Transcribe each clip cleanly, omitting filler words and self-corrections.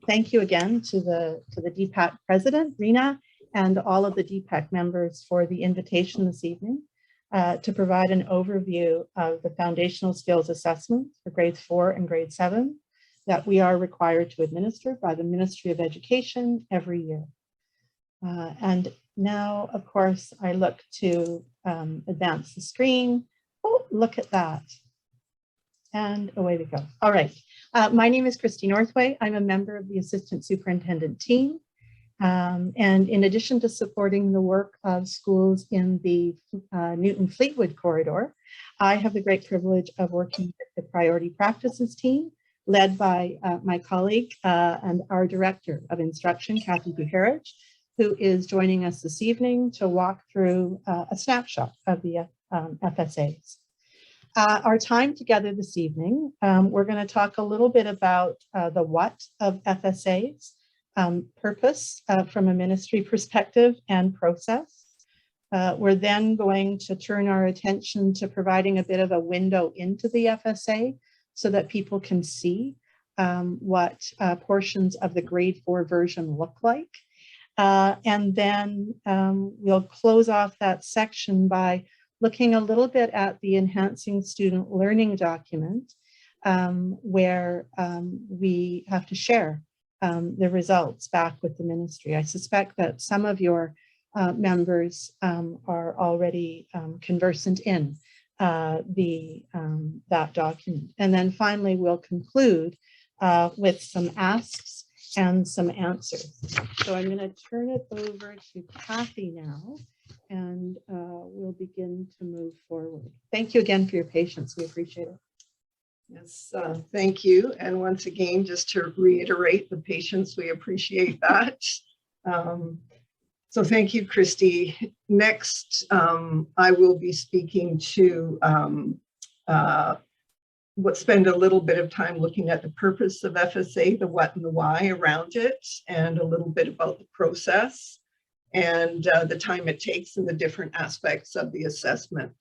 Thank you again to the DPAC president, Rena, and all of the DPAC members for the invitation this evening to provide an overview of the foundational skills assessment for grades 4 and grade 7 that we are required to administer by the Ministry of Education every year. And now, of course, I look to advance the screen. Oh, look at that. And away we go. All right. My name is Christy Northway. I'm a member of the Assistant Superintendent team. And in addition to supporting the work of schools in the Newton-Fleetwood corridor, I have the great privilege of working with the Priority Practices team, led by my colleague and our Director of Instruction, Kathy Buharich, who is joining us this evening to walk through a snapshot of the FSAs. Our time together this evening, we're going to talk a little bit about the what of FSAs, purpose from a ministry perspective, and process. We're then going to turn our attention to providing a bit of a window into the FSA so that people can see what portions of the grade 4 version look like. And then we'll close off that section by looking a little bit at the Enhancing Student Learning document, where we have to share the results back with the ministry. I suspect that some of your members are already conversant in that document. And then finally, we'll conclude with some asks and some answers. So I'm going to turn it over to Kathy now, and we'll begin to move forward. Thank you again for your patience. We appreciate it. Yes, thank you. And once again, just to reiterate the patience, we appreciate that. So thank you, Christy. Next, I will be speaking to spend a little bit of time looking at the purpose of FSA, the what and the why around it, and a little bit about the process and the time it takes and the different aspects of the assessment.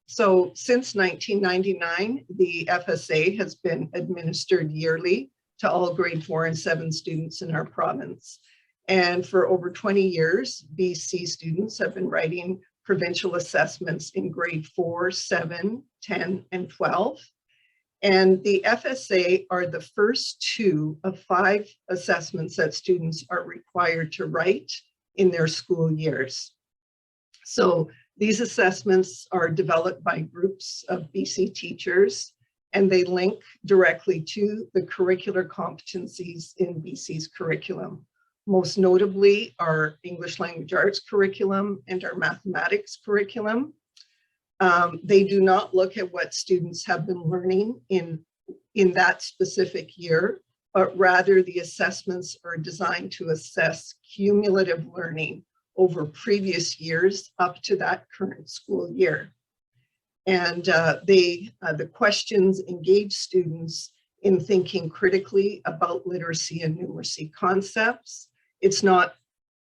So since 1999, the FSA has been administered yearly to all grade 4 and 7 students in our province. And for over 20 years, BC students have been writing provincial assessments in grade 4, 7, 10, and 12. And the FSA are the first 2 of 5 assessments that students are required to write in their school years. So these assessments are developed by groups of BC teachers, and they link directly to the curricular competencies in BC's curriculum. Most notably our English Language Arts curriculum and our mathematics curriculum. They do not look at what students have been learning in that specific year, but rather the assessments are designed to assess cumulative learning over previous years up to that current school year. And the questions engage students in thinking critically about literacy and numeracy concepts. It's not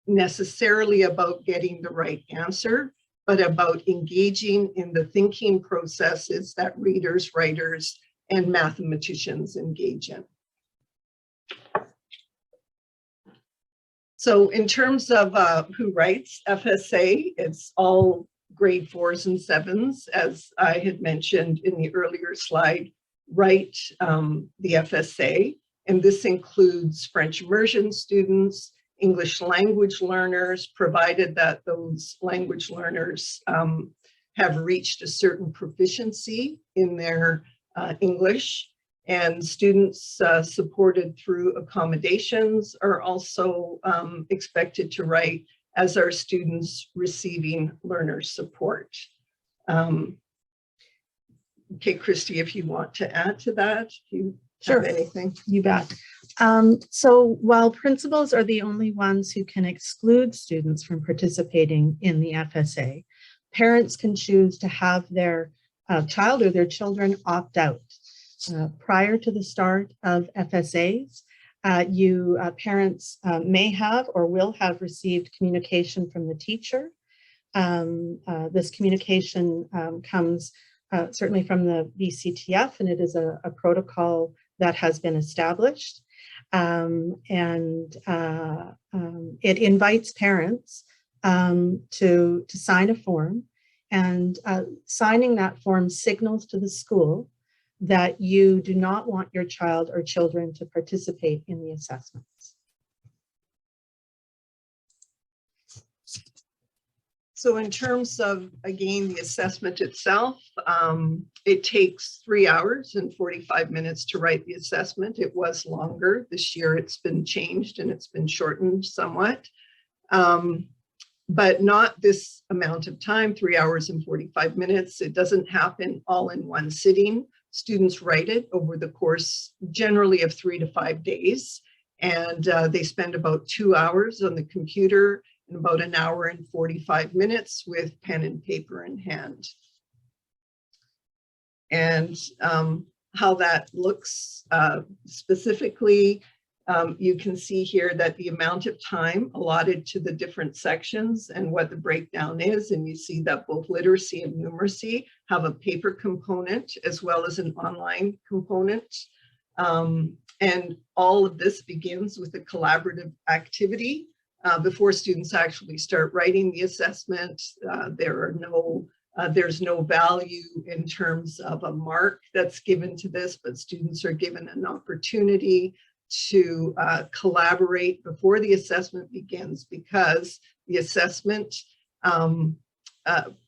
necessarily about getting the right answer, but about engaging in the thinking processes that readers, writers, and mathematicians engage in. So in terms of who writes FSA, it's all grade 4s and 7s, as I had mentioned in the earlier slide, write the FSA. And this includes French immersion students, English language learners, provided that those language learners have reached a certain proficiency in their English, and students supported through accommodations are also expected to write, as are students receiving learner support. Okay, Christy, if you want to add to that, if you have anything. You bet. So while principals are the only ones who can exclude students from participating in the FSA, parents can choose to have their child or their children opt out. Prior to the start of FSAs, parents may have or will have received communication from the teacher. This communication comes certainly from the BCTF, and it is a protocol that has been established. It invites parents to sign a form, and signing that form signals to the school that you do not want your child or children to participate in the assessments. So in terms of, again, the assessment itself, it takes 3 hours and 45 minutes to write the assessment. It was longer. This year it's been changed and it's been shortened somewhat, but not this amount of time, 3 hours and 45 minutes. It doesn't happen all in one sitting. Students write it over the course generally of 3 to 5 days, and they spend about 2 hours on the computer and about 1 hour and 45 minutes with pen and paper in hand. And how that looks specifically, you can see here that the amount of time allotted to the different sections and what the breakdown is, and you see that both literacy and numeracy have a paper component as well as an online component. And all of this begins with a collaborative activity. Before students actually start writing the assessment, there's no value in terms of a mark that's given to this, but students are given an opportunity to collaborate before the assessment begins, because the assessment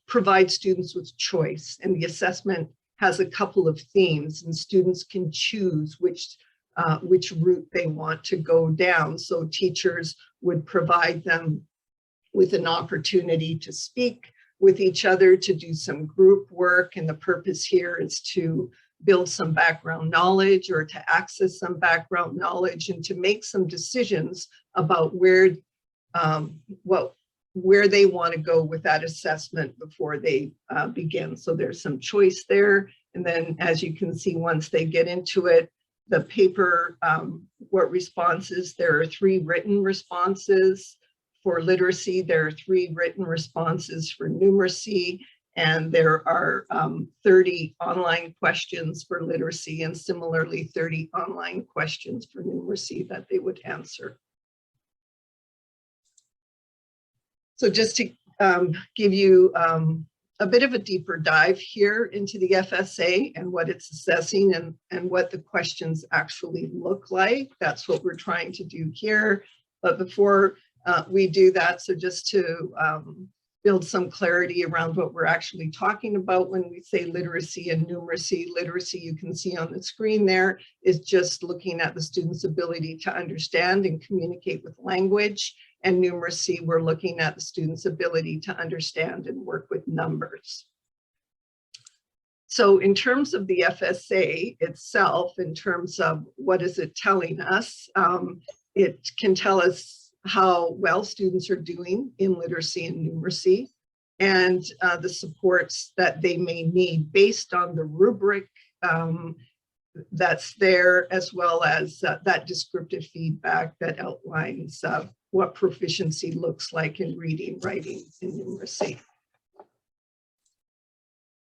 provides students with choice, and the assessment has a couple of themes, and students can choose which route they want to go down. So teachers would provide them with an opportunity to speak with each other, to do some group work, and the purpose here is to build some background knowledge or to access some background knowledge and to make some decisions about where they want to go with that assessment before they begin. So there's some choice there. And then, as you can see, once they get into it, the paper, what responses, there are 3 written responses for literacy, there are 3 written responses for numeracy, and there are 30 online questions for literacy, and similarly 30 online questions for numeracy that they would answer. So just to give you a bit of a deeper dive here into the FSA and what it's assessing and what the questions actually look like. That's what we're trying to do here. But before we do that, so just to build some clarity around what we're actually talking about when we say literacy and numeracy. Literacy, you can see on the screen there, is just looking at the student's ability to understand and communicate with language. And numeracy, we're looking at the student's ability to understand and work with numbers. So in terms of the FSA itself, in terms of what is it telling us, it can tell us how well students are doing in literacy and numeracy, and the supports that they may need based on the rubric that's there, as well as that descriptive feedback that outlines what proficiency looks like in reading, writing, and numeracy.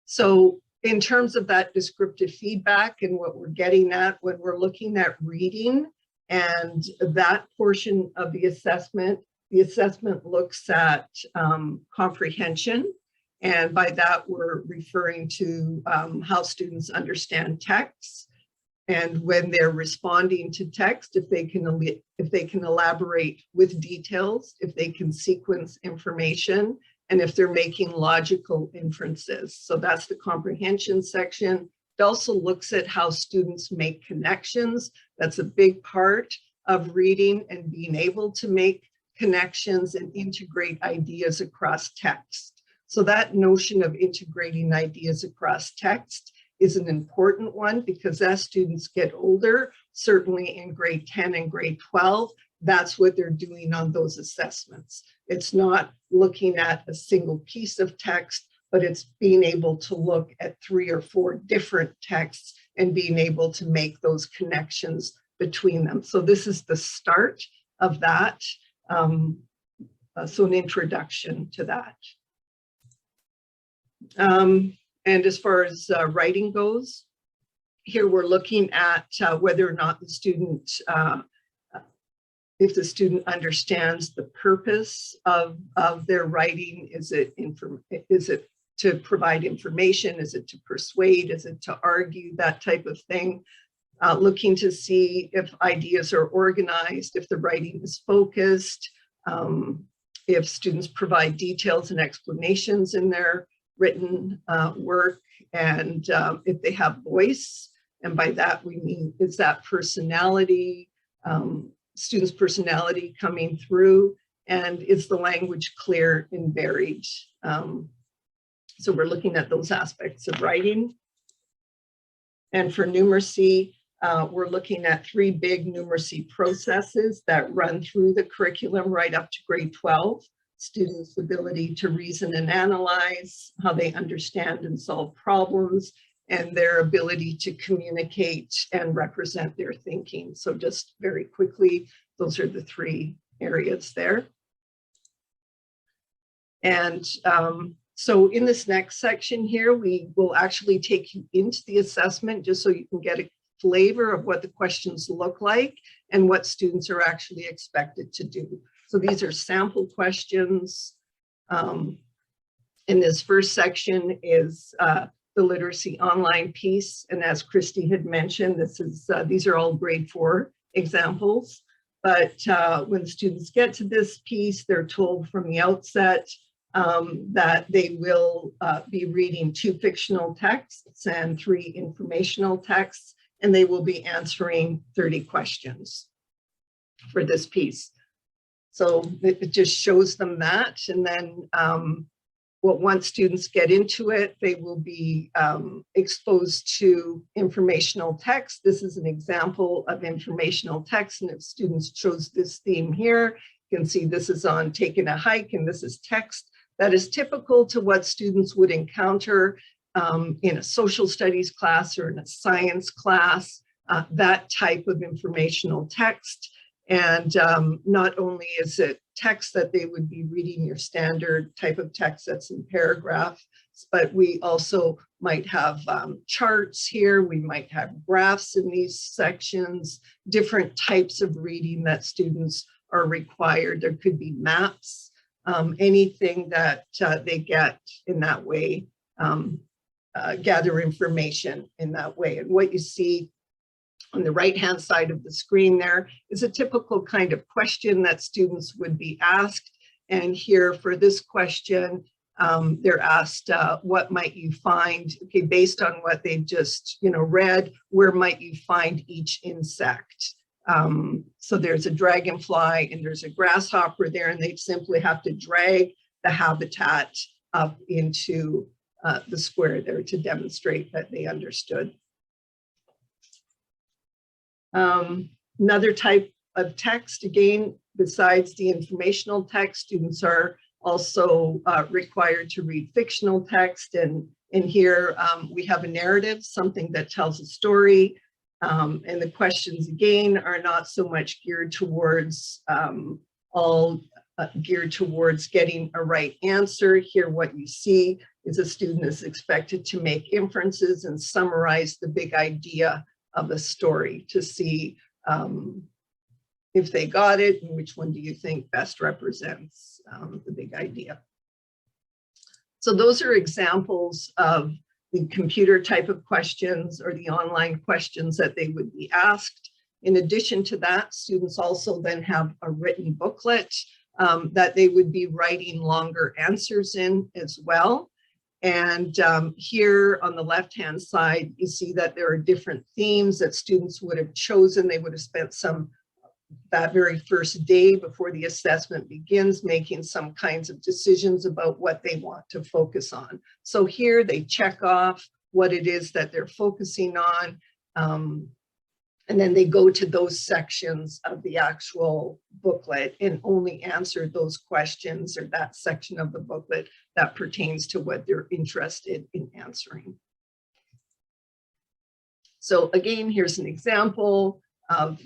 So in terms of that descriptive feedback and what we're getting at when we're looking at reading and that portion of the assessment looks at comprehension. And by that, we're referring to how students understand text. And when they're responding to text, if they can elaborate with details, if they can sequence information, and if they're making logical inferences. So that's the comprehension section. It also looks at how students make connections. That's a big part of reading and being able to make connections and integrate ideas across text. So that notion of integrating ideas across text is an important one, because as students get older, certainly in grade 10 and grade 12, that's what they're doing on those assessments. It's not looking at a single piece of text, but it's being able to look at 3 or 4 different texts and being able to make those connections between them. So this is the start of that. So an introduction to that. And as far as writing goes, here we're looking at whether or not the student if the student understands the purpose of their writing. Is it to provide information? Is it to persuade? Is it to argue? That type of thing. Looking to see if ideas are organized, if the writing is focused, if students provide details and explanations in their written work, and if they have voice. And by that we mean, is that personality, students' personality coming through, and is the language clear and varied? So we're looking at those aspects of writing. And for numeracy, we're looking at 3 big numeracy processes that run through the curriculum right up to grade 12. Students' ability to reason and analyze, how they understand and solve problems, and their ability to communicate and represent their thinking. So just very quickly, those are the 3 areas there. And so in this next section here, we will actually take you into the assessment just so you can get a flavor of what the questions look like and what students are actually expected to do. So these are sample questions. In this first section is the literacy online piece. And as Christy had mentioned, these are all grade 4 examples. But when students get to this piece, they're told from the outset that they will be reading 2 fictional texts and 3 informational texts, and they will be answering 30 questions for this piece. So it just shows them that. And then once students get into it, they will be exposed to informational text. This is an example of informational text. And if students chose this theme here, you can see this is on taking a hike, and this is text that is typical to what students would encounter in a social studies class or in a science class, that type of informational text. And not only is it text that they would be reading, your standard type of text that's in paragraph, but we also might have charts here. We might have graphs in these sections, different types of reading that students are required. There could be maps, anything that they get in that way, gather information in that way. And what you see on the right-hand side of the screen there is a typical kind of question that students would be asked. And here for this question, they're asked, what might you find, okay, based on what they've just read, where might you find each insect? So there's a dragonfly and there's a grasshopper there, and they simply have to drag the habitat up into the square there to demonstrate that they understood. Another type of text, again, besides the informational text, students are also required to read fictional text. And in here, we have a narrative, something that tells a story. And the questions, again, are not so much geared towards geared towards getting a right answer. Here, what you see is a student is expected to make inferences and summarize the big idea of a story to see if they got it and which one do you think best represents the big idea. So those are examples of the computer type of questions or the online questions that they would be asked. In addition to that, students also then have a written booklet that they would be writing longer answers in as well. And here on the left-hand side, you see that there are different themes that students would have chosen. They would have spent some that very first day before the assessment begins, making some kinds of decisions about what they want to focus on. So here they check off what it is that they're focusing on. And then they go to those sections of the actual booklet and only answer those questions or that section of the booklet that pertains to what they're interested in answering. So again, here's an example of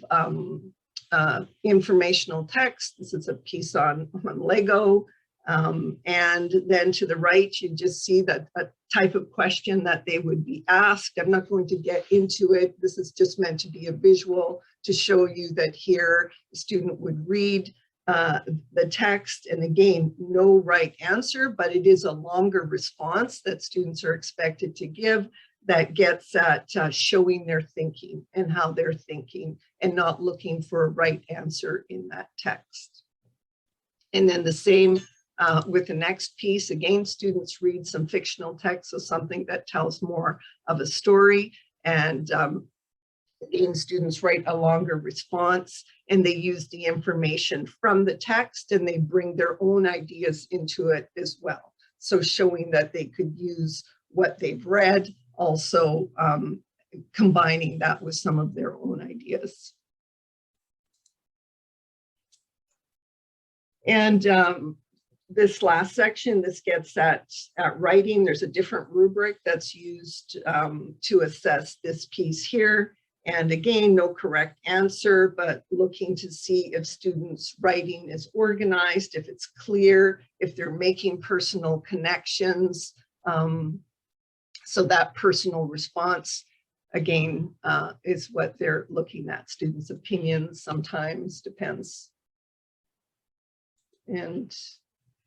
informational text. This is a piece on Lego. And then to the right, you just see that a type of question that they would be asked. I'm not going to get into it. This is just meant to be a visual to show you that here the student would read the text, and again, no right answer, but it is a longer response that students are expected to give that gets at showing their thinking and how they're thinking, and not looking for a right answer in that text. And then the same with the next piece. Again, students read some fictional text, so something that tells more of a story, and again, students write a longer response, and they use the information from the text, and they bring their own ideas into it as well. So showing that they could use what they've read, also combining that with some of their own ideas. And this last section, this gets at writing. There's a different rubric that's used to assess this piece here. And again, no correct answer, but looking to see if students' writing is organized, if it's clear, if they're making personal connections. So that personal response, again, is what they're looking at. Students' opinions sometimes depends. And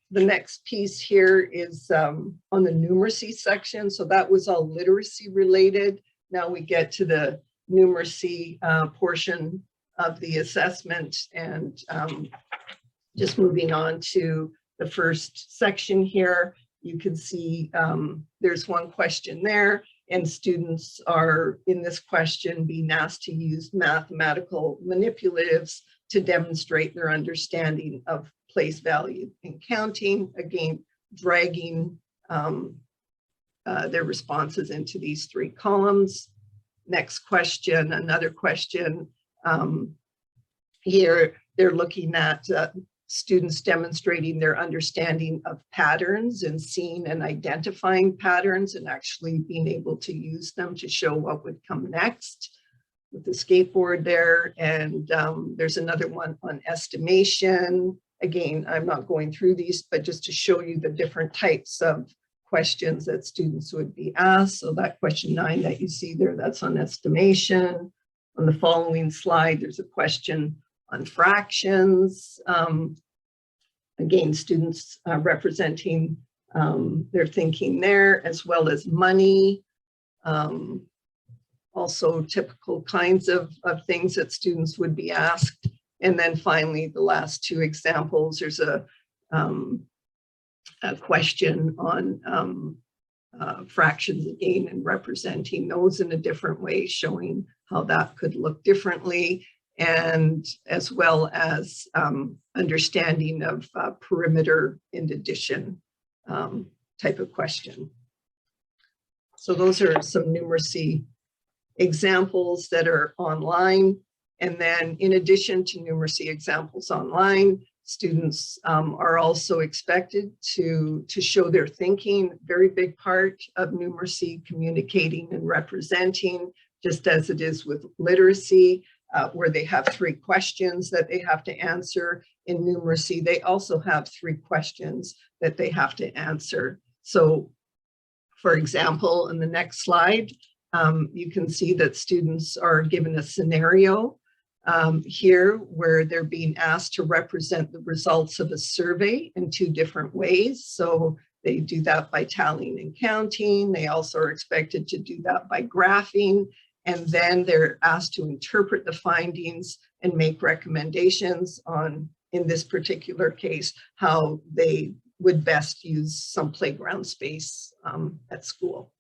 the next piece here is on the numeracy section. So that was all literacy related. Now we get to the numeracy portion of the assessment, and just moving on to the first section here, you can see there's one question there, and students are in this question being asked to use mathematical manipulatives to demonstrate their understanding of place value in counting, again, dragging their responses into these three columns. Next question, another question. Here, they're looking at students demonstrating their understanding of patterns and seeing and identifying patterns and actually being able to use them to show what would come next with the skateboard there. And there's another one on estimation. Again, I'm not going through these, but just to show you the different types of questions that students would be asked. So that question 9 that you see there, that's on estimation. On the following slide, there's a question on fractions. Again, students representing their thinking there, as well as money. Also typical kinds of things that students would be asked. And then finally, the last two examples, there's a question on fractions again, and representing those in a different way, showing how that could look differently, and as well as understanding of perimeter and addition type of question. So those are some numeracy examples that are online. And then in addition to numeracy examples online, students are also expected to show their thinking. Very big part of numeracy, communicating and representing, just as it is with literacy, where they have 3 questions that they have to answer. In numeracy, they also have 3 questions that they have to answer. So, for example, in the next slide, you can see that students are given a scenario here where they're being asked to represent the results of a survey in 2 different ways. So they do that by tallying and counting. They also are expected to do that by graphing. And then they're asked to interpret the findings and make recommendations on, in this particular case, how they would best use some playground space at school.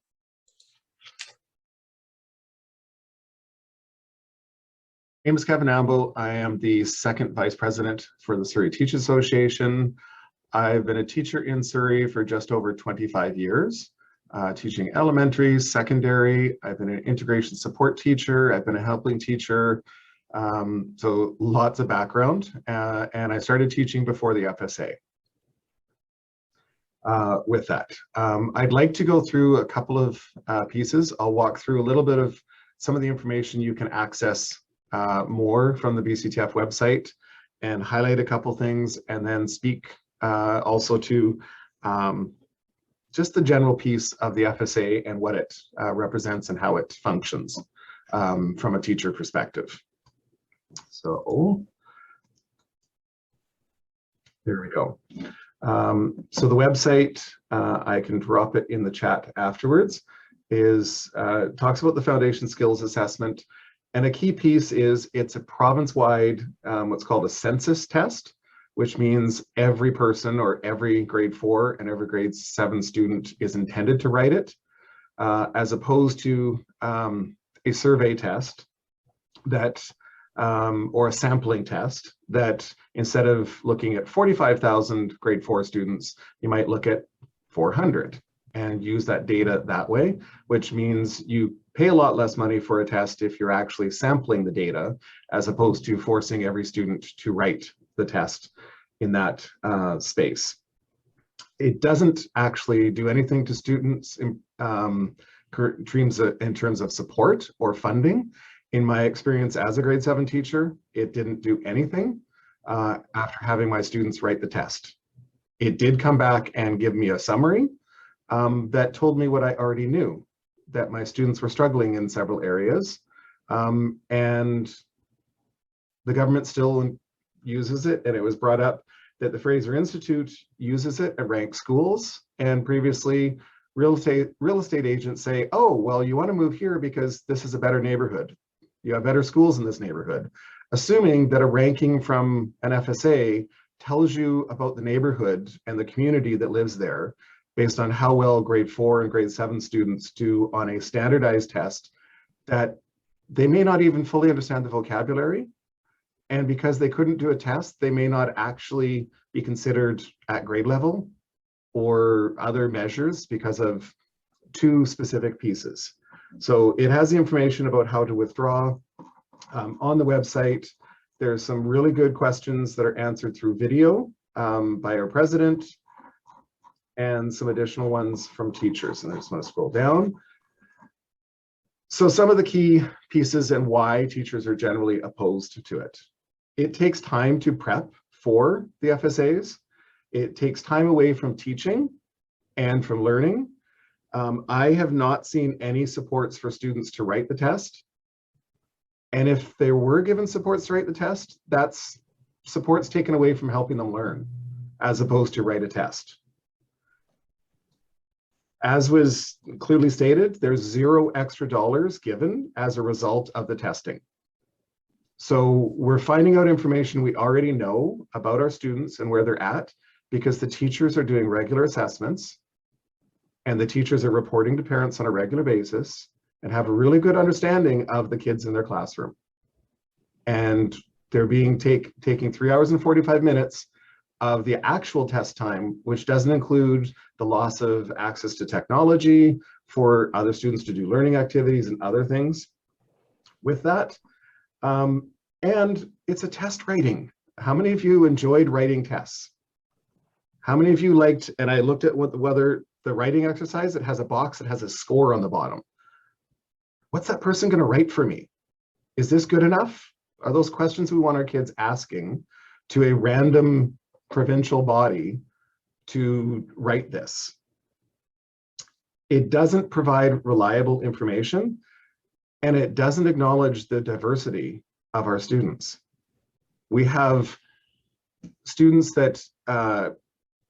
My name is Kevin Amble. I am the 2nd Vice President for the Surrey Teachers Association. I've been a teacher in Surrey for just over 25 years, teaching elementary, secondary. I've been an integration support teacher. I've been a helping teacher. So lots of background. And I started teaching before the FSA. With that, I'd like to go through a couple of pieces. I'll walk through a little bit of some of the information you can access more from the BCTF website, and highlight a couple things, and then speak also to just the general piece of the FSA and what it represents and how it functions from a teacher perspective. So there we go. So the website, I can drop it in the chat afterwards, is talks about the foundation skills assessment. And a key piece is it's a province-wide, what's called a census test, which means every person or every grade 4 and every grade 7 student is intended to write it, as opposed to a survey test that, or a sampling test that instead of looking at 45,000 grade 4 students, you might look at 400 and use that data that way, which means you pay a lot less money for a test if you're actually sampling the data, as opposed to forcing every student to write the test in that space. It doesn't actually do anything to students in terms of support or funding. In my experience as a grade 7 teacher, it didn't do anything after having my students write the test. It did come back and give me a summary that told me what I already knew, that my students were struggling in several areas, and the government still uses it. And it was brought up that the Fraser Institute uses it at ranked schools, and previously real estate agents say, oh, well, you want to move here because this is a better neighborhood. You have better schools in this neighborhood, assuming that a ranking from an FSA tells you about the neighborhood and the community that lives there based on how well grade 4 and grade 7 students do on a standardized test that they may not even fully understand the vocabulary. And because they couldn't do a test, they may not actually be considered at grade level or other measures because of 2 specific pieces. So it has the information about how to withdraw on the website. There's some really good questions that are answered through video by our president, and some additional ones from teachers. And I just want to scroll down. So some of the key pieces and why teachers are generally opposed to it. It takes time to prep for the FSAs. It takes time away from teaching and from learning. I have not seen any supports for students to write the test. And if they were given supports to write the test, that's supports taken away from helping them learn, as opposed to write a test. As was clearly stated, there's $0 extra given as a result of the testing. So we're finding out information we already know about our students and where they're at, because the teachers are doing regular assessments and the teachers are reporting to parents on a regular basis and have a really good understanding of the kids in their classroom. And they're being taking 3 hours and 45 minutes of the actual test time, which doesn't include the loss of access to technology for other students to do learning activities and other things with that. And it's a test writing. How many of you enjoyed writing tests? How many of you liked, and I looked at whether the writing exercise, it has a box that has a score on the bottom. What's that person going to write for me? Is this good enough? Are those questions we want our kids asking to a random provincial body to write this? It doesn't provide reliable information, and it doesn't acknowledge the diversity of our students. We have students that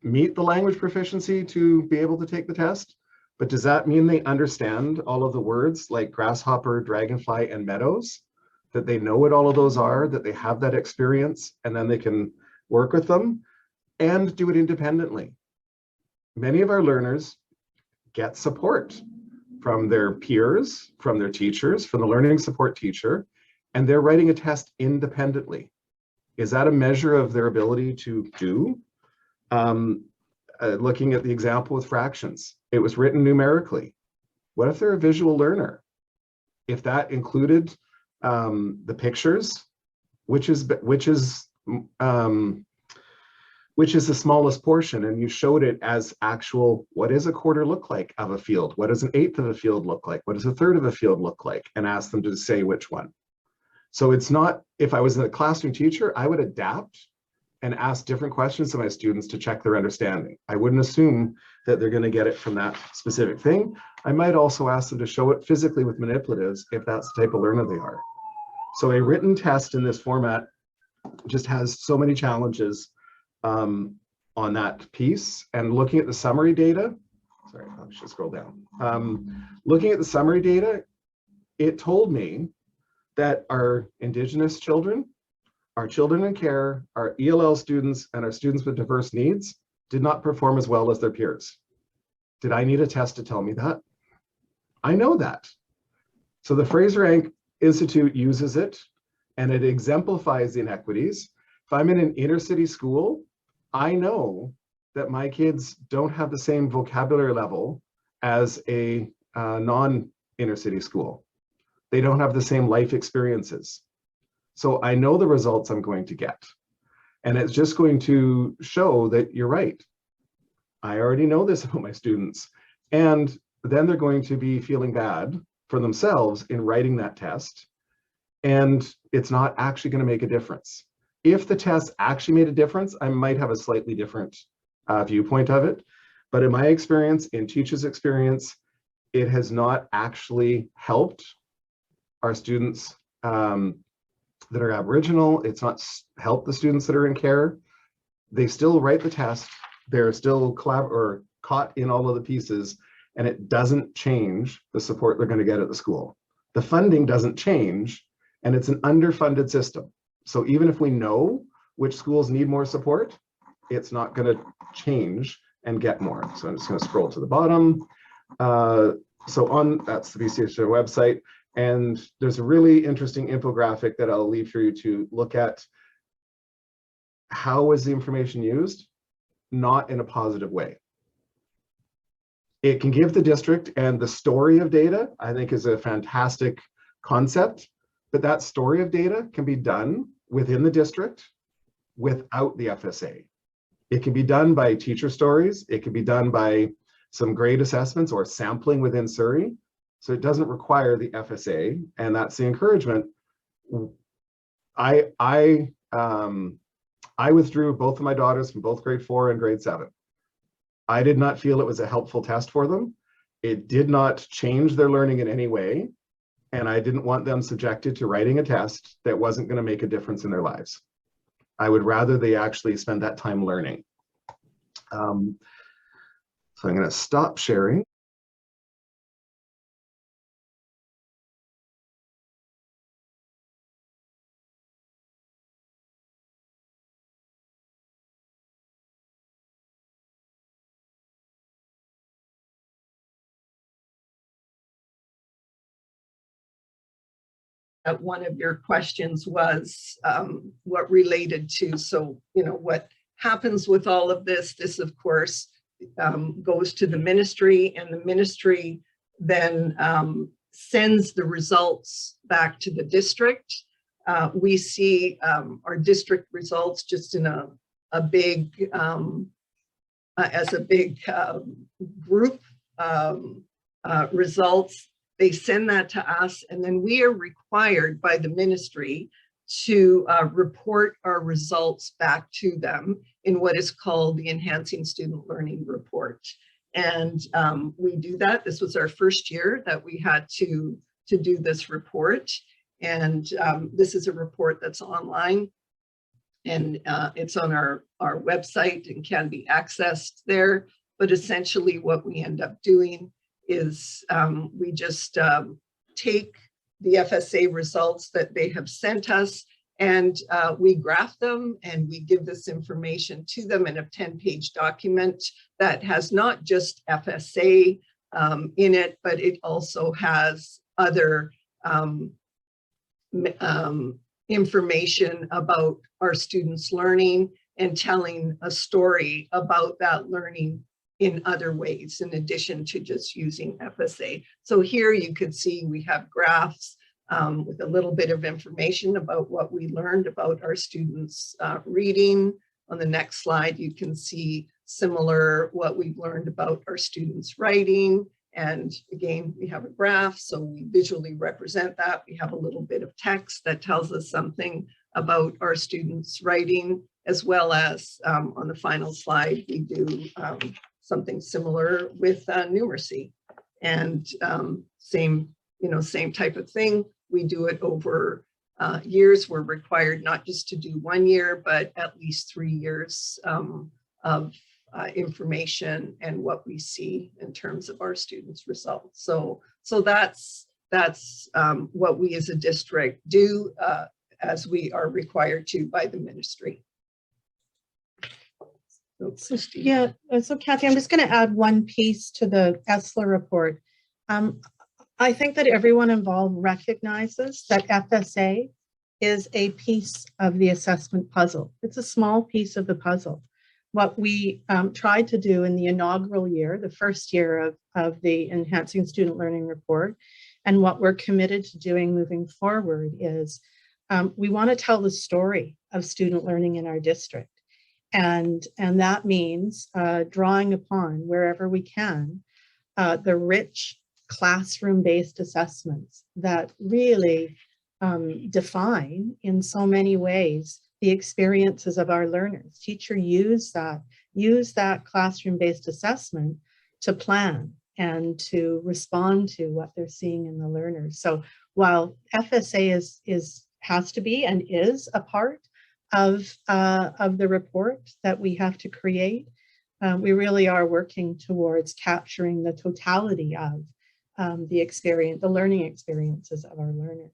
meet the language proficiency to be able to take the test, but does that mean they understand all of the words like grasshopper, dragonfly, and meadows? That they know what all of those are, that they have that experience, and then they can work with them and do it independently. Many of our learners get support from their peers, from their teachers, from the learning support teacher, and they're writing a test independently. Is that a measure of their ability to do? Looking at the example with fractions, it was written numerically. What if they're a visual learner? If that included the pictures, which is the smallest portion, and you showed it as actual, what does a quarter look like of a field? What does an eighth of a field look like? What does a third of a field look like? And ask them to say which one. So it's not, if I was a classroom teacher, I would adapt and ask different questions to my students to check their understanding. I wouldn't assume that they're going to get it from that specific thing. I might also ask them to show it physically with manipulatives if that's the type of learner they are. So a written test in this format just has so many challenges on that piece. And looking at the summary data, sorry, I should scroll down. Looking at the summary data, it told me that our Indigenous children, our children in care, our ELL students, and our students with diverse needs did not perform as well as their peers. Did I need a test to tell me that? I know that. So the Fraser Institute uses it, and it exemplifies the inequities. If I'm in an inner city school, I know that my kids don't have the same vocabulary level as a non-inner city school. They don't have the same life experiences. So I know the results I'm going to get. And it's just going to show that you're right. I already know this about my students. And then they're going to be feeling bad for themselves in writing that test. And it's not actually going to make a difference. If the test actually made a difference, I might have a slightly different viewpoint of it. But in my experience, in teachers' experience, it has not actually helped our students that are Aboriginal. It's not helped the students that are in care. They still write the test. They're still caught in all of the pieces, and it doesn't change the support they're going to get at the school. The funding doesn't change, and it's an underfunded system. So even if we know which schools need more support, it's not going to change and get more. So I'm just going to scroll to the bottom. That's the BCHA website. And there's a really interesting infographic that I'll leave for you to look at. How is the information used? Not in a positive way. It can give the district, and the story of data, I think, is a fantastic concept, but that story of data can be done within the district without the FSA. It can be done by teacher stories. It can be done by some grade assessments or sampling within Surrey. So it doesn't require the FSA, and that's the encouragement. I withdrew both of my daughters from both grade 4 and grade 7. I did not feel it was a helpful test for them. It did not change their learning in any way, and I didn't want them subjected to writing a test that wasn't going to make a difference in their lives. I would rather they actually spend that time learning. So I'm going to stop sharing. One of your questions was what related to, so, what happens with all of this? This, of course, goes to the ministry, and the ministry then sends the results back to the district. We see our district results just in a big, as a big group results. They send that to us, and then we are required by the ministry to report our results back to them in what is called the Enhancing Student Learning Report. And we do that. This was our first year that we had to do this report. And this is a report that's online, and it's on our website and can be accessed there. But essentially what we end up doing is we just take the FSA results that they have sent us, and we graph them, and we give this information to them in a 10-page document that has not just FSA in it, but it also has other information about our students' learning and telling a story about that learning in other ways, in addition to just using FSA. So here you could see we have graphs with a little bit of information about what we learned about our students' reading. On the next slide, you can see similar what we've learned about our students' writing. And again, we have a graph, so we visually represent that. We have a little bit of text that tells us something about our students' writing. as well as on the final slide, we do something similar with numeracy. And same type of thing. We do it over years. We're required not just to do 1 year, but at least 3 years of information and what we see in terms of our students' results. So that's what we as a district do as we are required to by the ministry. So Kathy, I'm just going to add one piece to the ESLA report. I think that everyone involved recognizes that FSA is a piece of the assessment puzzle. It's a small piece of the puzzle. What we tried to do in the inaugural year, the first year of the Enhancing Student Learning Report, and what we're committed to doing moving forward is we want to tell the story of student learning in our district. And that means drawing upon, wherever we can, the rich classroom-based assessments that really define in so many ways the experiences of our learners. Teachers use that classroom-based assessment to plan and to respond to what they're seeing in the learners. So while FSA has to be and is a part of the report that we have to create, we really are working towards capturing the totality of the learning experiences of our learners.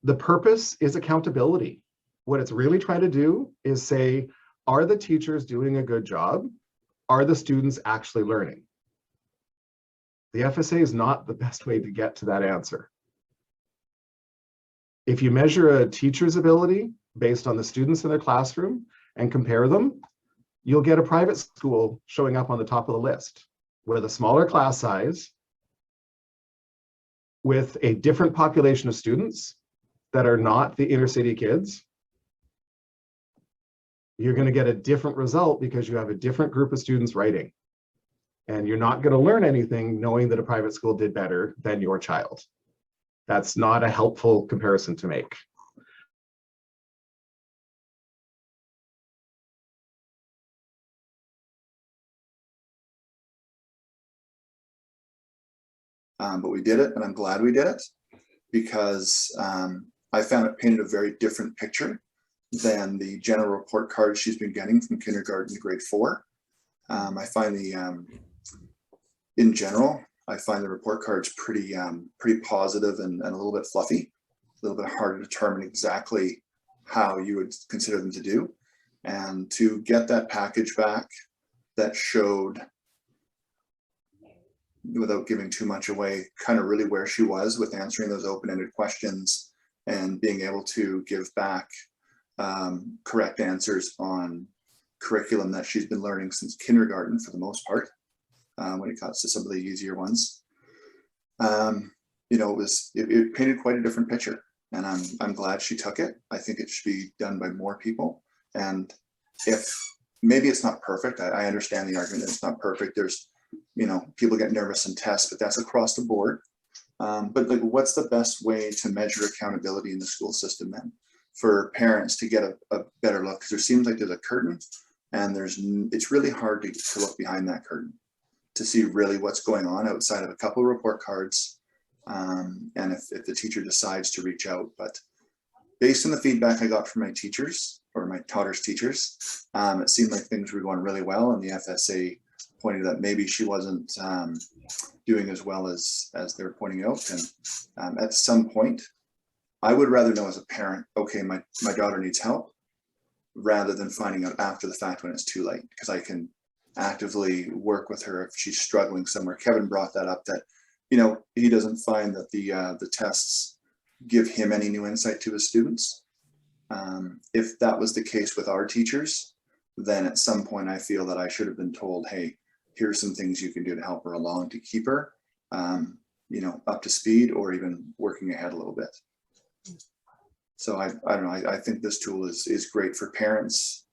The purpose is accountability. What it's really trying to do is say, are the teachers doing a good job? Are the students actually learning? The FSA is not the best way to get to that answer. If you measure a teacher's ability based on the students in their classroom and compare them, you'll get a private school showing up on the top of the list with a smaller class size, with a different population of students that are not the inner city kids. You're going to get a different result because you have a different group of students writing. And you're not going to learn anything knowing that a private school did better than your child. That's not a helpful comparison to make. But we did it, and I'm glad we did it, because I found it painted a very different picture than the general report card she's been getting from kindergarten to grade 4. I find in general, I find the report cards pretty positive and a little bit fluffy, a little bit hard to determine exactly how you would consider them to do. And to get that package back that showed, without giving too much away, kind of really where she was with answering those open-ended questions and being able to give back correct answers on curriculum that she's been learning since kindergarten for the most part, when it comes to some of the easier ones. It painted quite a different picture, and I'm glad she took it. I think it should be done by more people. And if maybe it's not perfect, I understand the argument that it's not perfect. There's, people get nervous in tests, but that's across the board. But like, what's the best way to measure accountability in the school system then, for parents to get a better look? Because there seems like there's a curtain, and it's really hard to look behind that curtain to see really what's going on outside of a couple of report cards, and if the teacher decides to reach out. But based on the feedback I got from my teachers, or my daughter's teachers, it seemed like things were going really well, and the FSA pointed that maybe she wasn't doing as well as they're pointing out. And at some point, I would rather know as a parent, okay, my daughter needs help, rather than finding out after the fact when it's too late, because I can actively work with her if she's struggling somewhere. Kevin brought that up, that he doesn't find that the tests give him any new insight to his students. If that was the case with our teachers, then at some point I feel that I should have been told, hey, here's some things you can do to help her along, to keep her up to speed, or even working ahead a little bit. So I don't know, I think this tool is great for parents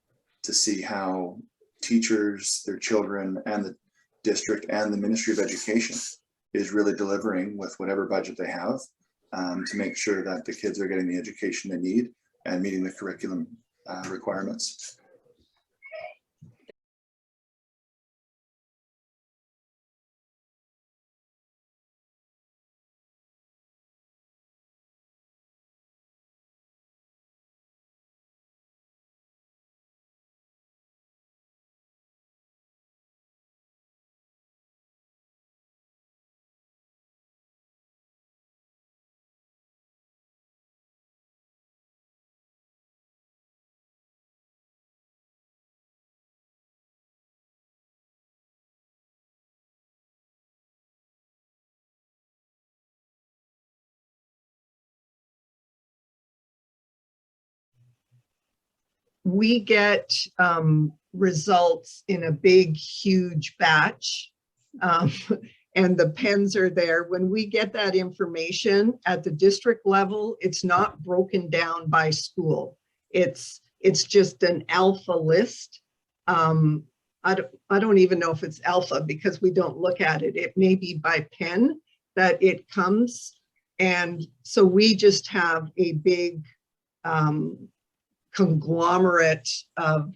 to see how teachers, their children, and district and the Ministry of Education is really delivering with whatever budget they have to make sure that the kids are getting the education they need and meeting the curriculum requirements. We get results in a big, huge batch, and the pens are there. When we get that information at the district level, it's not broken down by school. It's just an alpha list. I don't even know if it's alpha because we don't look at it. It may be by pen that it comes. And so we just have a big conglomerate of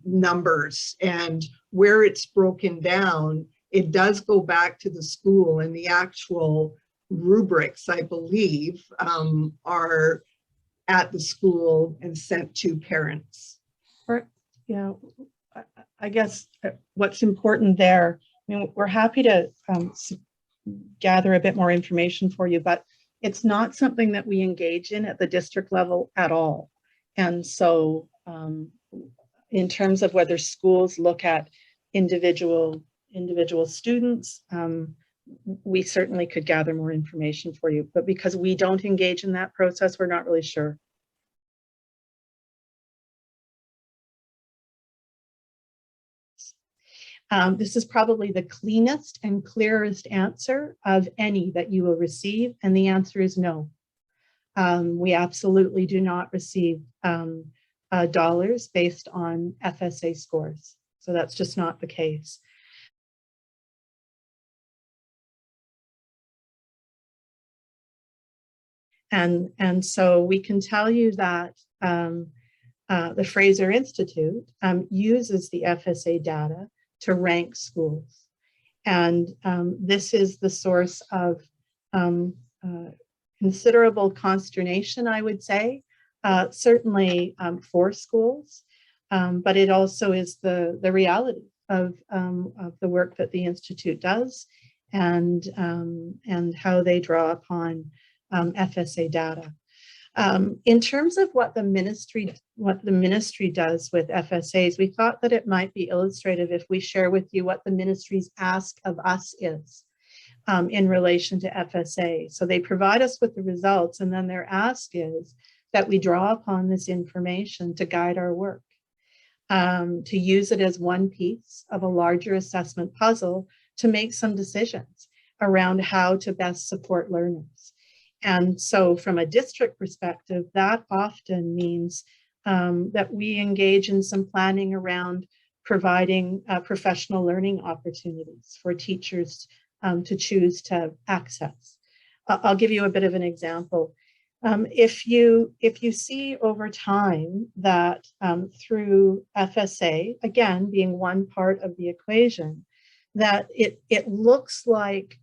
numbers, and where it's broken down, it does go back to the school, and the actual rubrics, I believe, are at the school and sent to parents. Or, you know, I guess what's important there, I mean, we're happy to gather a bit more information for you, but it's not something that we engage in at the district level at all. And so in terms of whether schools look at individual students, we certainly could gather more information for you, but because we don't engage in that process, we're not really sure. This is probably the cleanest and clearest answer of any that you will receive, and the answer is no. We absolutely do not receive dollars based on FSA scores. So that's just not the case. And so we can tell you that the Fraser Institute uses the FSA data to rank schools. And this is the source of considerable consternation, I would say, certainly for schools, but it also is the reality of the work that the Institute does and how they draw upon FSA data. In terms of what the ministry does with FSAs, we thought that it might be illustrative if we share with you what the ministry's ask of us is in relation to FSA. So they provide us with the results, and then their ask is that we draw upon this information to guide our work, to use it as one piece of a larger assessment puzzle to make some decisions around how to best support learners. And so from a district perspective, that often means that we engage in some planning around providing professional learning opportunities for teachers to choose to access. I'll give you a bit of an example. If you see over time that through FSA, again, being one part of the equation, that it looks like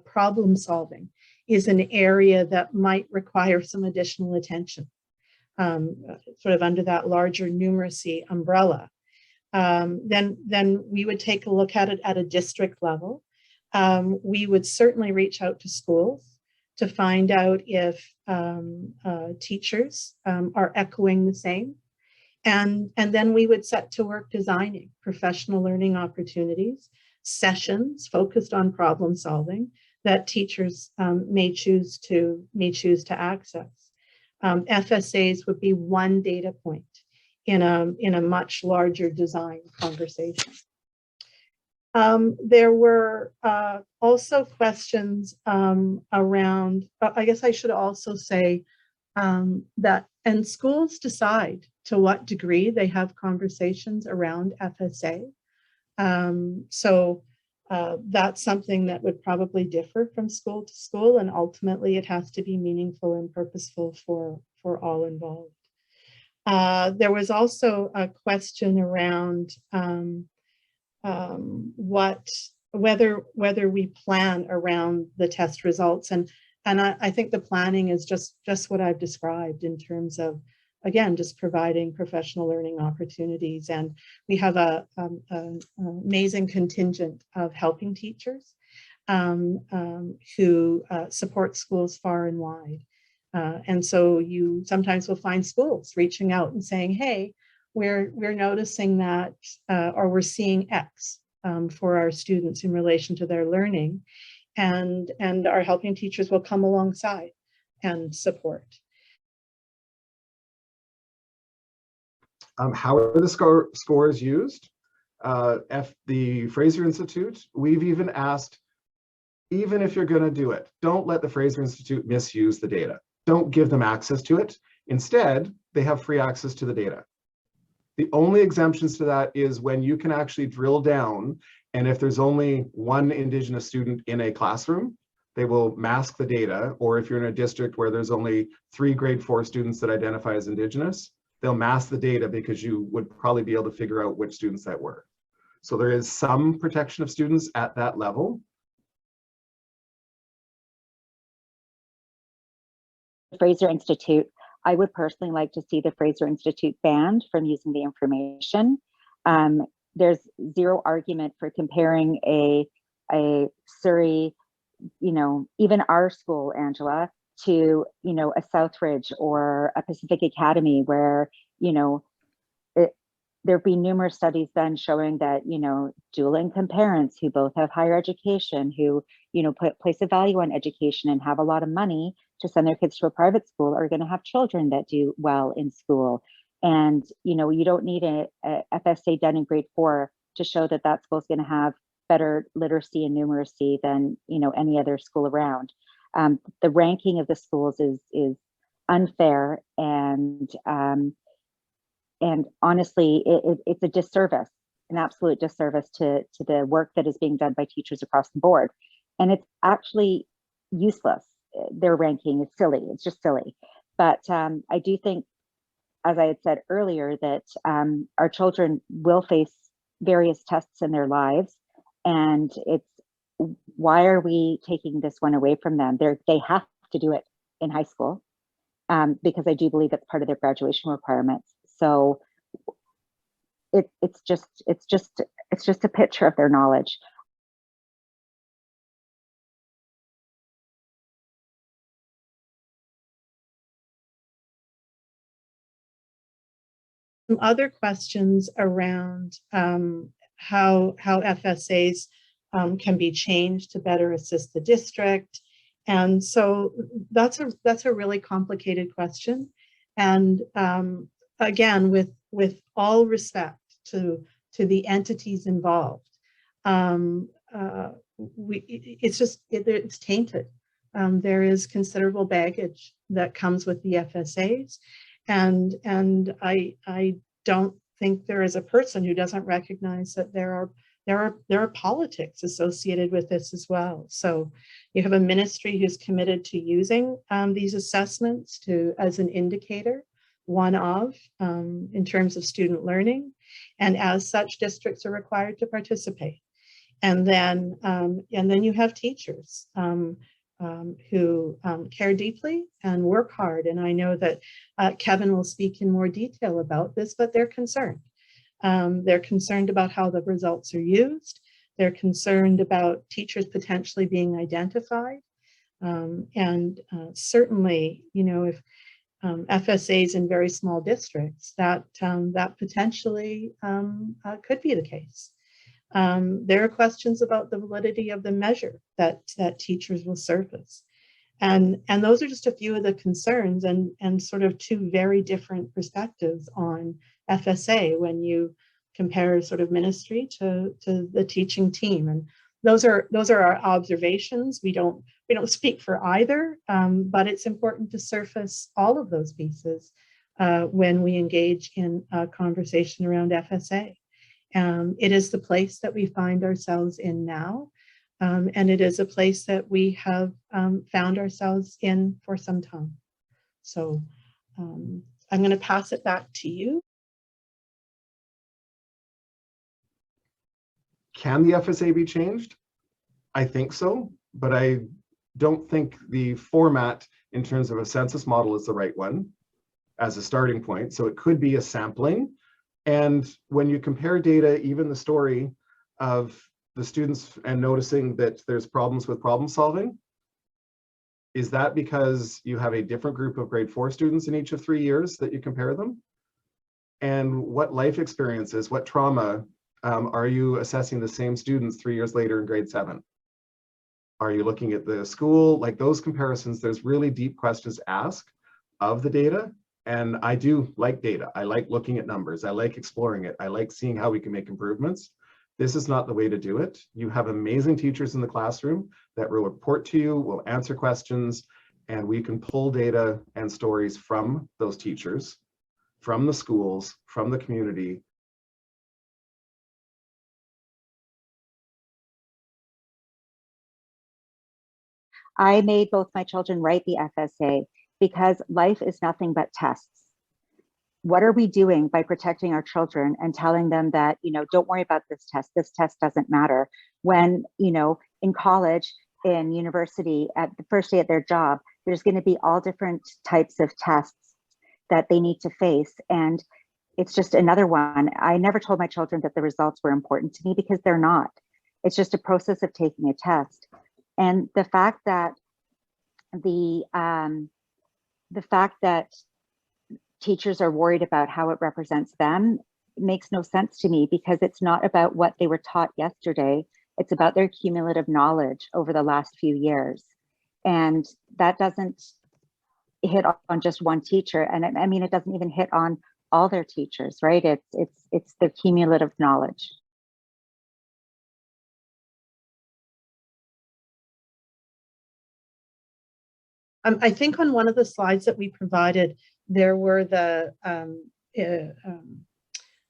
problem solving is an area that might require some additional attention, sort of under that larger numeracy umbrella, then we would take a look at it at a district level. We would certainly reach out to schools to find out if teachers are echoing the same. And then we would set to work designing professional learning opportunities, sessions focused on problem solving that teachers may choose to access. FSAs would be one data point in a much larger design conversation. There were also questions around, I guess I should also say that, and schools decide to what degree they have conversations around FSA. That's something that would probably differ from school to school, and ultimately it has to be meaningful and purposeful for all involved. There was also a question around whether we plan around the test results, and I think the planning is just what I've described in terms of, again, just providing professional learning opportunities. And we have an amazing contingent of helping teachers who support schools far and wide. And so you sometimes will find schools reaching out and saying, hey, we're noticing that, or we're seeing X for our students in relation to their learning. And our helping teachers will come alongside and support. How are the scores used? The Fraser Institute, we've even asked, even if you're going to do it, don't let the Fraser Institute misuse the data. Don't give them access to it. Instead, they have free access to the data. The only exemptions to that is when you can actually drill down, and if there's only one Indigenous student in a classroom, they will mask the data. Or if you're in a district where there's only 3 grade 4 students that identify as Indigenous, they'll mask the data because you would probably be able to figure out which students that were. So there is some protection of students at that level. Fraser Institute, I would personally like to see the Fraser Institute banned from using the information. There's zero argument for comparing a Surrey, even our school, Angela, to, a Southridge or a Pacific Academy, where, there've been numerous studies then showing that, dual income parents who both have higher education, who, place a value on education and have a lot of money to send their kids to a private school, are going to have children that do well in school. And, you don't need a FSA done in grade 4 to show that that school is going to have better literacy and numeracy than, any other school around. The ranking of the schools is unfair, and honestly, it's a disservice, an absolute disservice to the work that is being done by teachers across the board. And it's actually useless. Their ranking is silly. It's just silly. But I do think, as I had said earlier, that our children will face various tests in their lives, and it's, why are we taking this one away from them? They have to do it in high school, because I do believe it's part of their graduation requirements. So it's just a picture of their knowledge. Some other questions around how FSAs can be changed to better assist the district. And so that's a really complicated question. And again, with all respect to the entities involved, it's tainted. There is considerable baggage that comes with the FSAs. And I don't think there is a person who doesn't recognize that there are politics associated with this as well. So you have a ministry who's committed to using these assessments as an indicator, in terms of student learning, and as such, districts are required to participate. And then you have teachers who care deeply and work hard. And I know that Kevin will speak in more detail about this, but they're concerned. They're concerned about how the results are used. They're concerned about teachers potentially being identified. And certainly, if FSAs in very small districts, that potentially could be the case. There are questions about the validity of the measure that teachers will surface. And those are just a few of the concerns, and sort of two very different perspectives on FSA when you compare sort of ministry to the teaching team. And those are our observations. We don't speak for either, but it's important to surface all of those pieces when we engage in a conversation around FSA. It is the place that we find ourselves in now. And it is a place that we have found ourselves in for some time. So I'm going to pass it back to you. Can the FSA be changed? I think so, but I don't think the format in terms of a census model is the right one as a starting point. So it could be a sampling. And when you compare data, even the story of the students and noticing that there's problems with problem solving, is that because you have a different group of grade 4 students in each of 3 years that you compare them? And what life experiences, what trauma are you assessing the same students 3 years later in grade 7? Are you looking at the school? Like those comparisons, there's really deep questions asked of the data. And I do like data. I like looking at numbers. I like exploring it. I like seeing how we can make improvements. This is not the way to do it. You have amazing teachers in the classroom that will report to you, will answer questions, and we can pull data and stories from those teachers, from the schools, from the community. I made both my children write the FSA because life is nothing but tests. What are we doing by protecting our children and telling them that, don't worry about this test doesn't matter, when, in college, in university, at the first day at their job, there's going to be all different types of tests that they need to face. And it's just another one. I never told my children that the results were important to me because they're not. It's just a process of taking a test. And the fact that teachers are worried about how it represents them makes no sense to me, because it's not about what they were taught yesterday. It's about their cumulative knowledge over the last few years. And that doesn't hit on just one teacher. And I mean, it doesn't even hit on all their teachers, right? It's their cumulative knowledge. I think on one of the slides that we provided, there were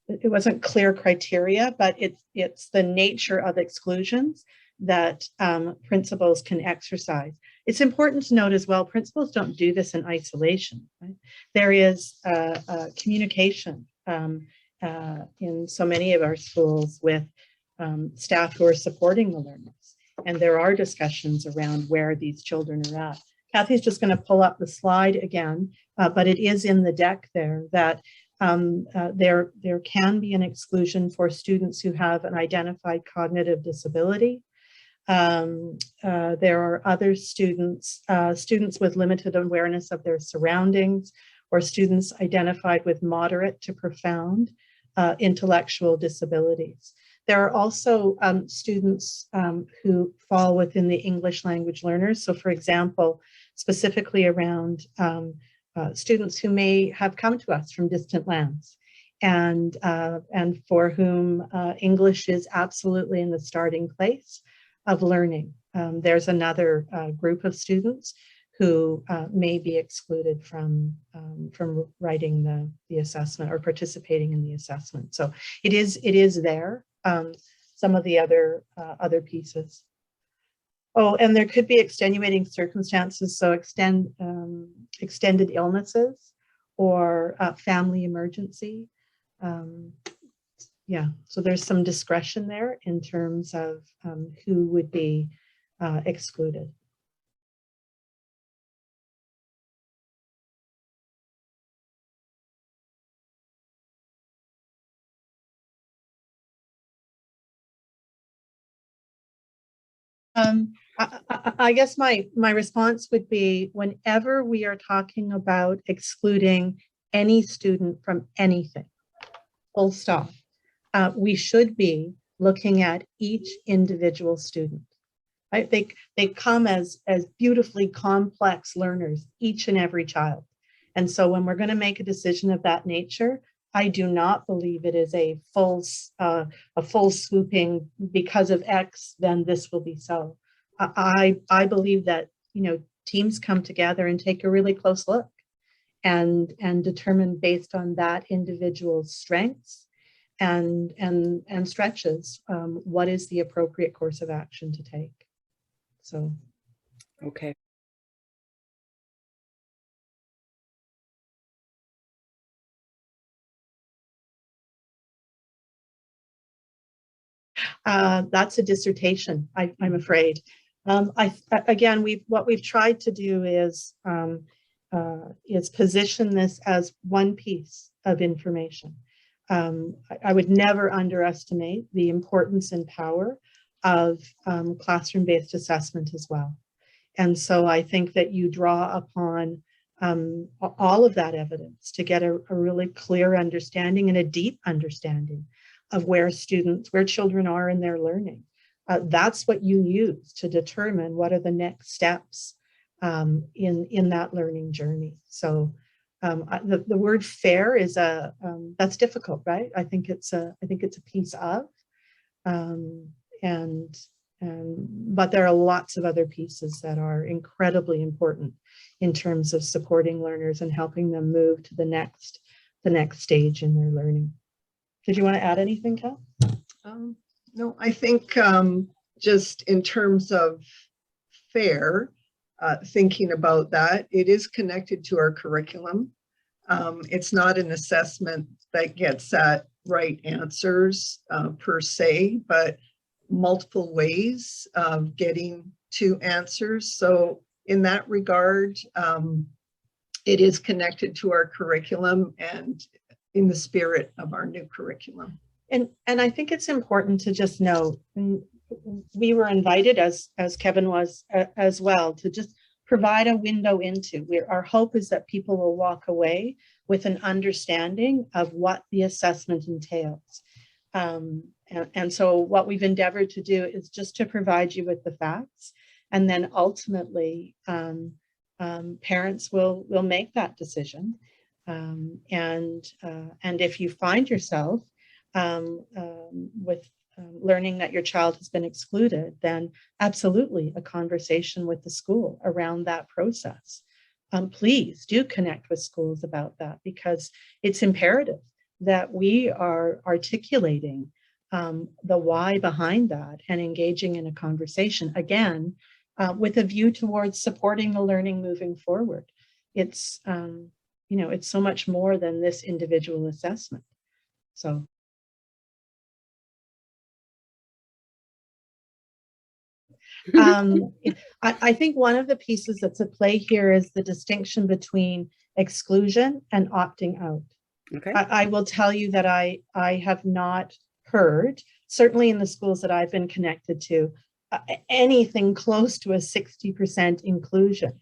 it wasn't clear criteria, but it's the nature of exclusions that principals can exercise. It's important to note as well, principals don't do this in isolation, right? There is communication in so many of our schools with staff who are supporting the learners. And there are discussions around where these children are at. Kathy's just going to pull up the slide again, but it is in the deck there that there can be an exclusion for students who have an identified cognitive disability. There are other students with limited awareness of their surroundings, or students identified with moderate to profound intellectual disabilities. There are also students who fall within the English language learners. So for example, specifically around students who may have come to us from distant lands and for whom English is absolutely in the starting place of learning. There's another group of students who may be excluded from writing the assessment or participating in the assessment. So it is there. Some of the other pieces. Oh, and there could be extenuating circumstances, so extended illnesses or family emergency. Yeah, so there's some discretion there in terms of who would be excluded. I guess my response would be, whenever we are talking about excluding any student from anything, full stop, we should be looking at each individual student. Right? They come as beautifully complex learners, each and every child. And so when we're going to make a decision of that nature, I do not believe it is a full swooping, because of X, then this will be so. I believe that, teams come together and take a really close look and determine based on that individual's strengths and stretches, what is the appropriate course of action to take. So. Okay. That's a dissertation, I'm afraid. Again, what we've tried to do is position this as one piece of information. I would never underestimate the importance and power of classroom-based assessment as well. And so I think that you draw upon all of that evidence to get a really clear understanding and a deep understanding of where children are in their learning. That's what you use to determine what are the next steps in that learning journey. So the word fair is that's difficult, right? I think it's a piece of, but there are lots of other pieces that are incredibly important in terms of supporting learners and helping them move to the next stage in their learning. Did you want to add anything, Cal? No, I think just in terms of fair, thinking about that, it is connected to our curriculum. It's not an assessment that gets at right answers per se, but multiple ways of getting to answers. So in that regard, it is connected to our curriculum and in the spirit of our new curriculum. And I think it's important to just note, we were invited, as Kevin was as well, to just provide a window into where our hope is that people will walk away with an understanding of what the assessment entails. And so what we've endeavored to do is just to provide you with the facts, and then ultimately parents will make that decision. And if you find yourself with learning that your child has been excluded, then absolutely a conversation with the school around that process. Please do connect with schools about that, because it's imperative that we are articulating the why behind that and engaging in a conversation, again, with a view towards supporting the learning moving forward. It's, it's so much more than this individual assessment. So. I think one of the pieces that's at play here is the distinction between exclusion and opting out. Okay. I will tell you that I have not heard, certainly in the schools that I've been connected to, anything close to a 60% inclusion.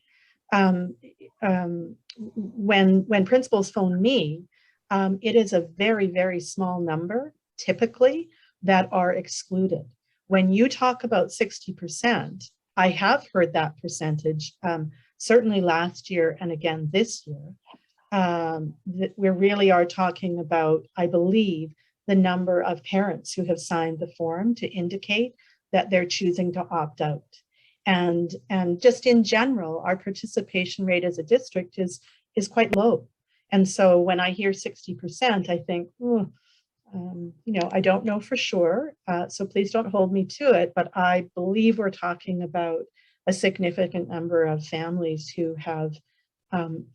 When principals phone me, it is a very, very small number, typically, that are excluded. When you talk about 60%, I have heard that percentage, certainly last year and again this year. We really are talking about, I believe, the number of parents who have signed the form to indicate that they're choosing to opt out. And just in general, our participation rate as a district is quite low. And so when I hear 60%, I think, I don't know for sure, so please don't hold me to it, but I believe we're talking about a significant number of families who have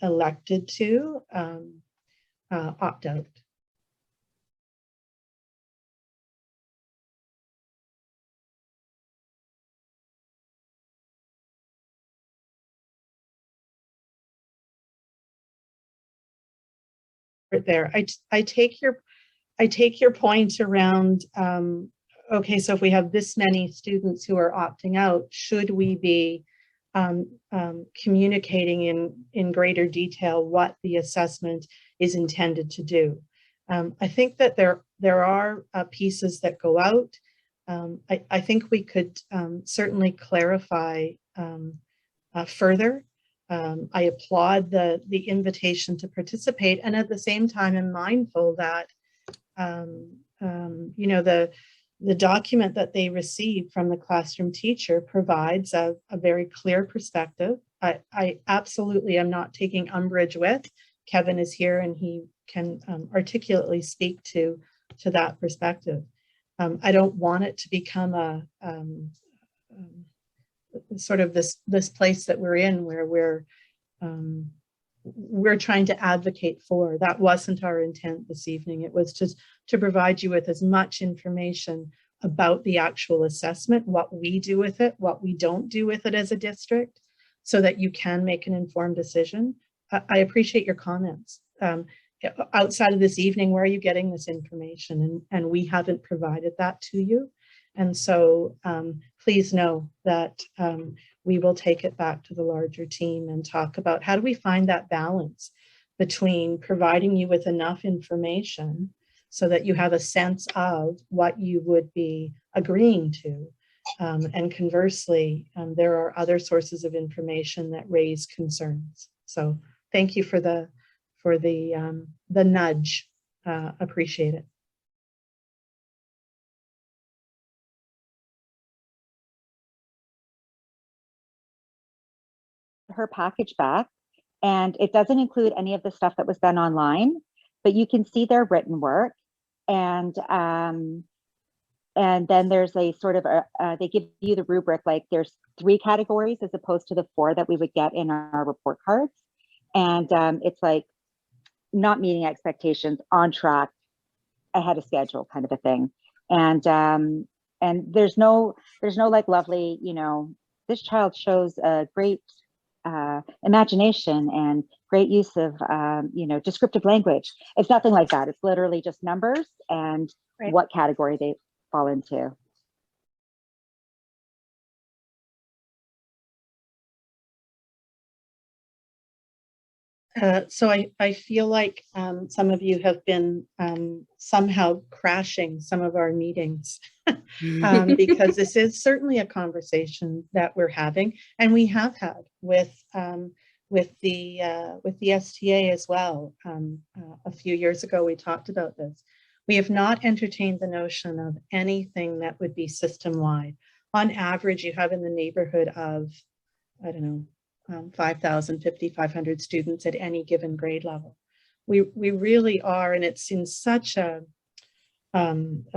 elected to opt out. Right there, I take your point around, okay, so if we have this many students who are opting out, should we be communicating in greater detail what the assessment is intended to do? I think that there are pieces that go out. I think we could certainly clarify further. I applaud the invitation to participate, and at the same time, I'm mindful that the document that they received from the classroom teacher provides a very clear perspective. I absolutely am not taking umbrage with. Kevin is here and he can articulately speak to that perspective. I don't want it to become a sort of this place that we're in where we're trying to advocate for. That wasn't our intent this evening. It was just to provide you with as much information about the actual assessment, what we do with it, what we don't do with it as a district, so that you can make an informed decision. I appreciate your comments. Outside of this evening, where are you getting this information? And we haven't provided that to you. And so please know that we will take it back to the larger team and talk about how do we find that balance between providing you with enough information so that you have a sense of what you would be agreeing to. And conversely, there are other sources of information that raise concerns. So thank you for the nudge. Appreciate it. Her package back, and it doesn't include any of the stuff that was done online, but you can see their written work. And then there's a sort of they give you the rubric, like there's 3 categories as opposed to the 4 that we would get in our report cards. And it's like not meeting expectations, on track, ahead of schedule kind of a thing. And there's no like lovely, you know, this child shows a great imagination and great use of you know, descriptive language. It's nothing like that. It's literally just numbers and Right. what category they fall into. So I feel like some of you have been somehow crashing some of our meetings because this is certainly a conversation that we're having, and we have had with the STA as well. A few years ago, we talked about this. We have not entertained the notion of anything that would be system-wide. On average, you have in the neighborhood of, I don't know, 5,000, 5,500 students at any given grade level. We really are, and it's in such a,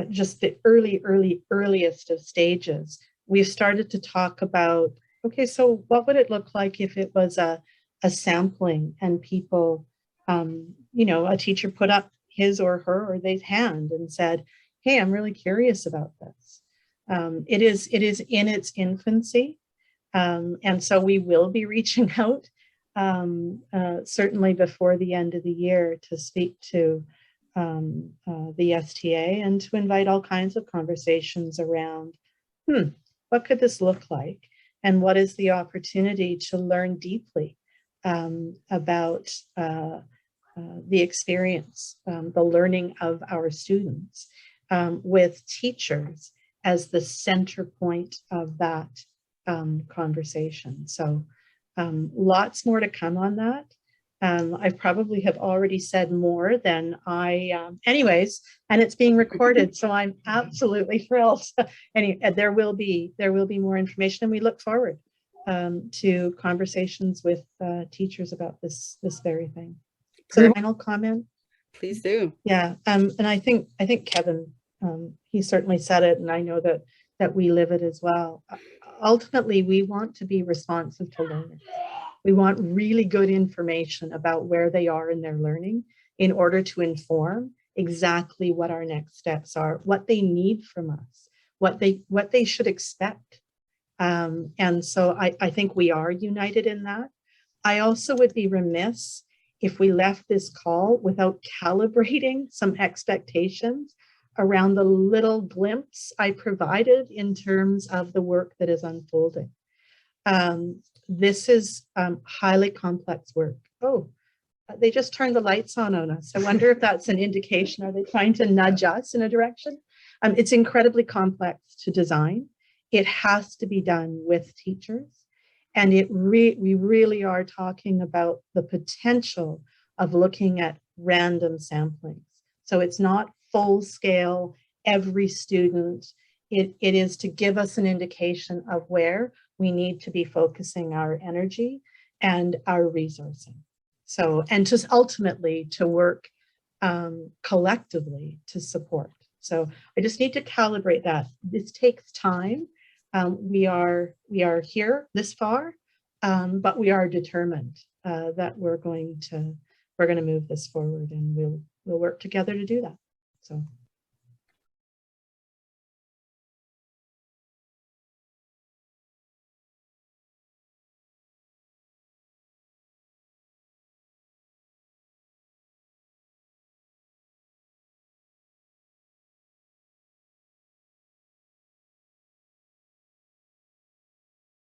just the earliest of stages. We've started to talk about, okay, so what would it look like if it was a sampling and people, you know, a teacher put up his or her or their hand and said, hey, I'm really curious about this. It is in its infancy. And so we will be reaching out certainly before the end of the year to speak to the STA and to invite all kinds of conversations around, what could this look like? And what is the opportunity to learn deeply about the experience, the learning of our students with teachers as the center point of that conversation. So lots more to come on that. I probably have already said more than anyways, and it's being recorded, so I'm absolutely thrilled. There will be more information, and we look forward to conversations with teachers about this very thing. So final comment? Please do. Yeah, and I think Kevin, he certainly said it, and I know that we live it as well. Ultimately, we want to be responsive to learners. We want really good information about where they are in their learning in order to inform exactly what our next steps are, what they need from us, what they should expect. And so I think we are united in that. I also would be remiss if we left this call without calibrating some expectations around the little glimpse I provided in terms of the work that is unfolding. This is highly complex work. Oh, they just turned the lights on us. I wonder if that's an indication. Are they trying to nudge us in a direction? It's incredibly complex to design. It has to be done with teachers. And we really are talking about the potential of looking at random samplings. So it's not full scale, every student. It is to give us an indication of where we need to be focusing our energy and our resourcing. So, and just ultimately to work collectively to support. So I just need to calibrate that. This takes time. We are here this far, but we are determined that we're going to move this forward, and we'll work together to do that. So